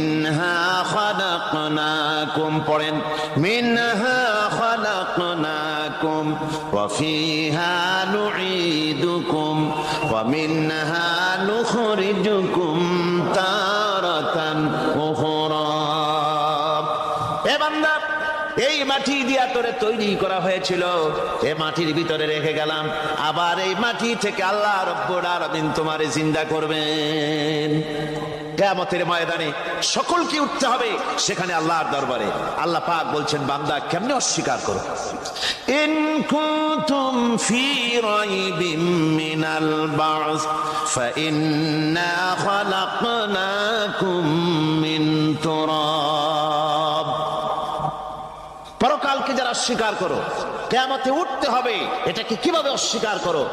মিনহা খালাকনাকুম পড়েন মিনহা খালাকনাকুম ওয়া ফিহা নুঈদুকুম ওয়া মিনহা নুখরিজুকুম তারাতান উখরা। এ বান্দা, এই মাটি দিয়া তোরে তৈরি করা হয়েছিল, এই মাটির ভিতরে রেখে গেলাম, আবার এই মাটি থেকে আল্লাহ রব্বুল আলামিন তোমারে জিন্দা করবেন। কিয়ামতের ময়দানে সকলকে উঠতে হবে সেখানে আল্লাহর দরবারে। আল্লাহ পাক বলছেন, বান্দা কেমনে অস্বীকার করো? ইন কুনতুম ফি রাইবিম মিনাল বা'স ফাইন্না খালাকনাকুম মিন তুরাব। পরকালকে যারা অস্বীকার করো, কিয়ামতে উঠতে হবে, এটাকে কিভাবে অস্বীকার করো?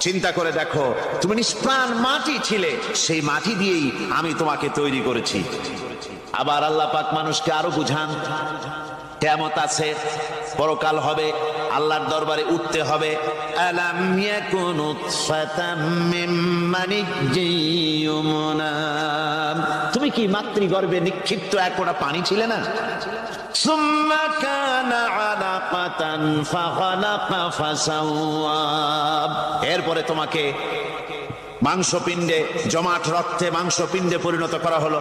চিন্তা করে দেখো, তুমি নিষ্প্রাণ মাটি ছিলে, সেই মাটি দিয়েই আমি তোমাকে তৈরি করেছি। আবার আল্লাহ পাক মানুষকে আরো বুঝান, কিয়ামত আছে, পরকাল হবে, আল্লাহর দরবারে উঠতে হবে। আলাম ইয়াকুনু ফাতাম মিন মানিজ্জিয়ুমনা, তুমি কি মাতৃগর্ভে নিক্ষিপ্ত এক ফোঁটা পানি ছিলে না? সুম্মা কানা আলাকাতান ফাখালাকা ফাসাওয়া, এরপরে তোমাকে মাংসপিণ্ডে, জমাট রক্তে মাংসপিণ্ডে পরিণত করা হলো,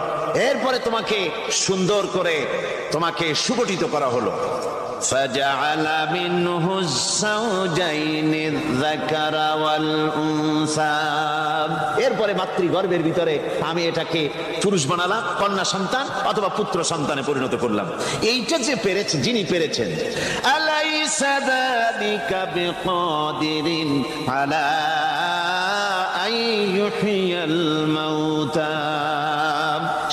এরপরে তোমাকে সুন্দর করে তোমাকে সুগঠিত করা হলো। ফাজআলা মিনহু যাওজাইনি যাকারা ওয়াল উনসা, এরপরে মাতৃগর্ভের ভিতরে আমি এটাকে পুরুষ বানালাম, কন্যা সন্তান অথবা পুত্র সন্তানে পরিণত করলাম। এইটা যে পেরেছে, যিনি পেরেছেন, আলাইসা যালিকা বিকাদিরিন আলা আইয়ুহিয়াল মাউতা,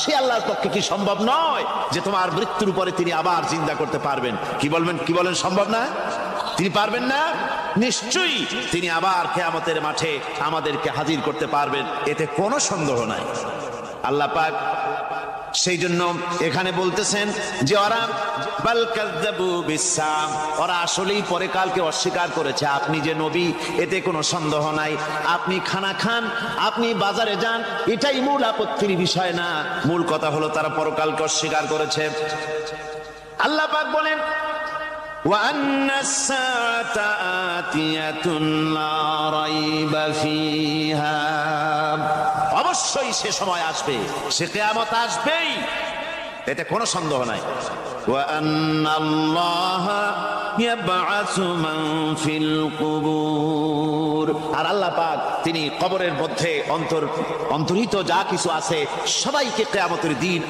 সে আল্লাহর পক্ষে কি সম্ভব নয় যে তোমার মৃত্যুর উপরে তিনি আবার জিন্দা করতে পারবেন? কি বলেন সম্ভব না? তিনি পারবেন না? নিশ্চয়ই তিনি আবার কিয়ামতের মাঠে আমাদেরকে হাজির করতে পারবেন, এতে কোনো সন্দেহ নাই। আল্লাহ পাক সেই জন্য এখানে বলতেছেন যে ওরা বাল কাযযাবু বিসসাম, ওরা আসলেই পরে কালকে অস্বীকার করেছে। আপনি যে নবী, এতে কোনো সন্দেহ নাই। আপনি খানা খান, আপনি বাজারে যান, এটাই মূল আপত্তির বিষয় না। মূল কথা হলো তারা পরকালকে অস্বীকার করেছে। আল্লাহ পাক বলেন, ওয়া আন্নাস সাআতা আতিয়াতুন লা রাইবা ফিহা, অবশ্যই সে সময় আসবে, সে কিয়ামত আসবেই, এতে কোনো সন্দেহ নাই। ওয়া আন্নাল্লাহা ইয়াবআসু মান ফিল কুবুর, আর আল্লাহ পাক তিনি কবরের মধ্যে অন্তর্হিত যা কিছু আছে সবাইকে কিয়ামতের দিন